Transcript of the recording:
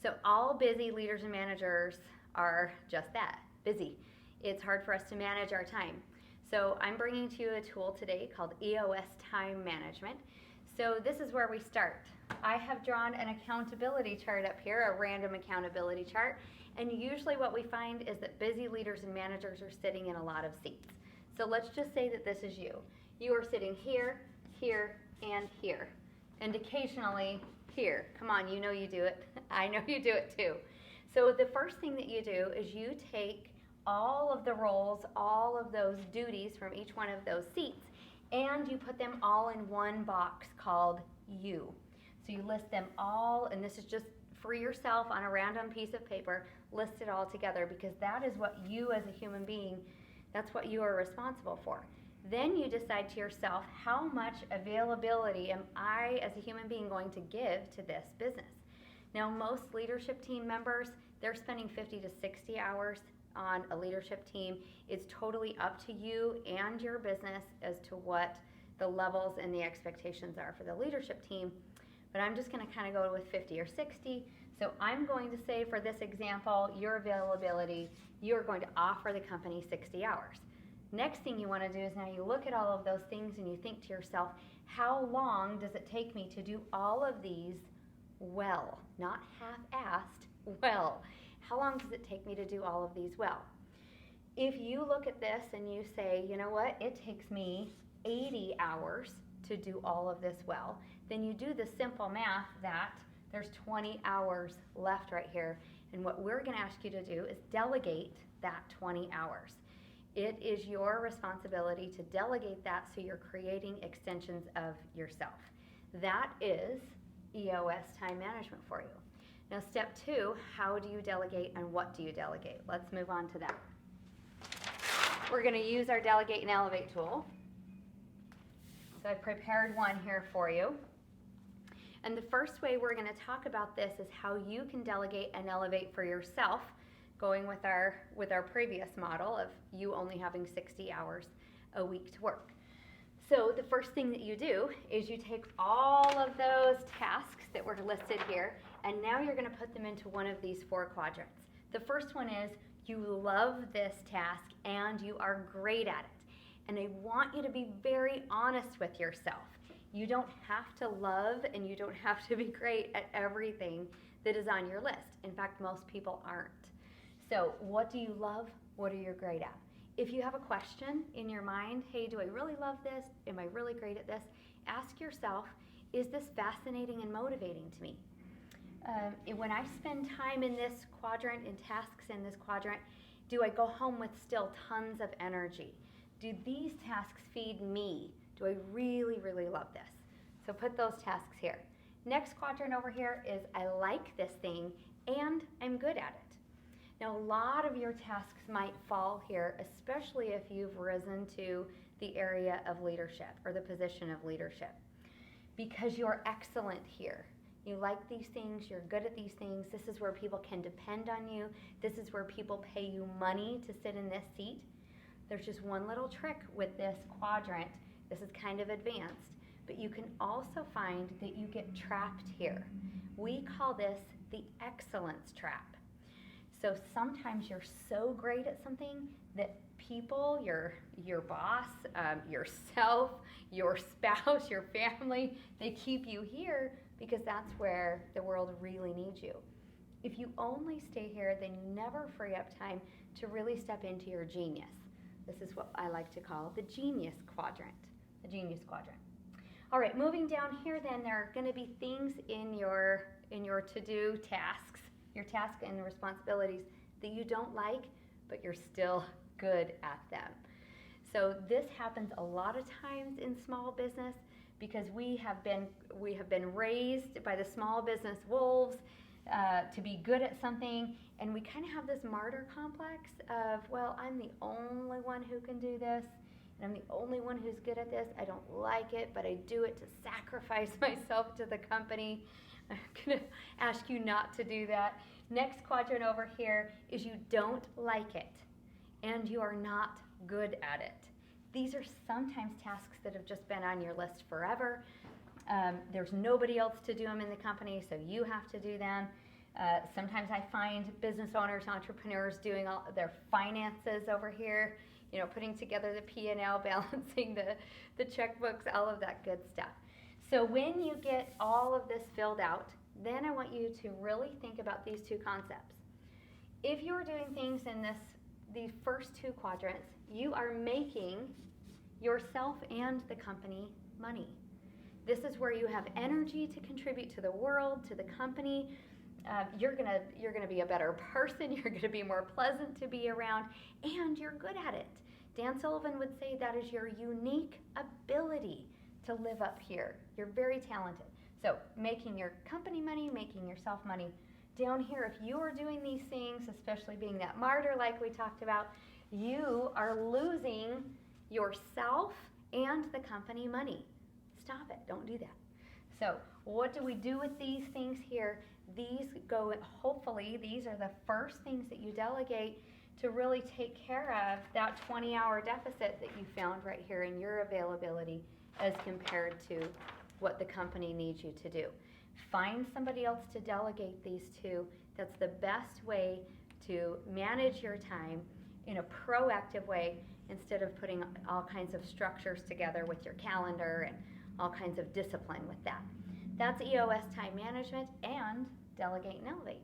So all busy leaders and managers are just that, busy. It's hard for us to manage our time. So I'm bringing to you a tool today called EOS Time Management. So this is where we start. I have drawn an accountability chart up here, a random accountability chart. And usually what we find is that busy leaders and managers are sitting in a lot of seats. So let's just say that this is you. You are sitting here, here, and here. And occasionally here. Come on, you know you do it. I know you do it too. So the first thing that you do is you take all of the roles, all of those duties from each one of those seats, and you put them all in one box called you. So you list them all, and this is just for yourself on a random piece of paper, list it all together, because that is what you as a human being, that's what you are responsible for. Then you decide to yourself, how much availability am I as a human being going to give to this business? Now, most leadership team members, they're spending 50 to 60 hours on a leadership team. It's totally up to you and your business as to what the levels and the expectations are for the leadership team. But I'm just going to kind of go with 50 or 60. So I'm going to say, for this example, your availability, you're going to offer the company 60 hours. Next thing you want to do is now you look at all of those things and you think to yourself, how long does it take me to do all of these well? Not half-assed, well. How long does it take me to do all of these well? If you look at this and you say, you know what, it takes me 80 hours to do all of this well, then you do the simple math that there's 20 hours left right here. And what we're going to ask you to do is delegate that 20 hours. It is your responsibility to delegate that so you're creating extensions of yourself. That is EOS time management for you. Now, step 2, how do you delegate and what do you delegate? Let's move on to that. We're going to use our Delegate and Elevate tool. So I've prepared one here for you. And the first way we're going to talk about this is how you can delegate and elevate for yourself, going with our previous model of you only having 60 hours a week to work. So the first thing that you do is you take all of those tasks that were listed here, and now you're going to put them into one of these 4 quadrants. The first one is you love this task and you are great at it. And I want you to be very honest with yourself. You don't have to love and you don't have to be great at everything that is on your list. In fact, most people aren't. So what do you love? What are you great at? If you have a question in your mind, hey, do I really love this? Am I really great at this? Ask yourself, is this fascinating and motivating to me? When I spend time in this quadrant, in tasks in this quadrant, do I go home with still tons of energy? Do these tasks feed me? Do I really, really love this? So put those tasks here. Next quadrant over here is I like this thing and I'm good at it. Now, a lot of your tasks might fall here, especially if you've risen to the area of leadership or the position of leadership, because you're excellent here. You like these things, you're good at these things. This is where people can depend on you. This is where people pay you money to sit in this seat. There's just one little trick with this quadrant. This is kind of advanced, but you can also find that you get trapped here. We call this the excellence trap. So sometimes you're so great at something that people, your boss, yourself, your spouse, your family, they keep you here because that's where the world really needs you. If you only stay here, then you never free up time to really step into your genius. This is what I like to call the genius quadrant. The genius quadrant. All right, moving down here then, there are going to be things in your to-do tasks, your tasks and responsibilities that you don't like, but you're still good at them. So this happens a lot of times in small business because we have been raised by the small business wolves to be good at something, and we kind of have this martyr complex of, well, I'm the only one who can do this, and I'm the only one who's good at this. I don't like it, but I do it to sacrifice myself to the company. I'm going to ask you not to do that. Next quadrant over here is you don't like it, and you are not good at it. These are sometimes tasks that have just been on your list forever. There's nobody else to do them in the company, so you have to do them. Sometimes I find business owners, entrepreneurs doing all their finances over here, putting together the P&L, balancing the checkbooks, all of that good stuff. So when you get all of this filled out, then I want you to really think about these two concepts. If you're doing things in these first two quadrants, you are making yourself and the company money. This is where you have energy to contribute to the world, to the company. You're gonna be a better person. You're gonna be more pleasant to be around, and you're good at it. Dan Sullivan would say that is your unique ability to live up here. You're very talented. So making your company money, making yourself money. Down here, if you are doing these things, especially being that martyr like we talked about, you are losing yourself and the company money. Stop it. Don't do that. So what do we do with these things here? Hopefully these are the first things that you delegate to really take care of that 20-hour deficit that you found right here in your availability as compared to what the company needs you to do. Find somebody else to delegate these to. That's the best way to manage your time in a proactive way instead of putting all kinds of structures together with your calendar and all kinds of discipline with that. That's EOS time management and Delegate and Elevate.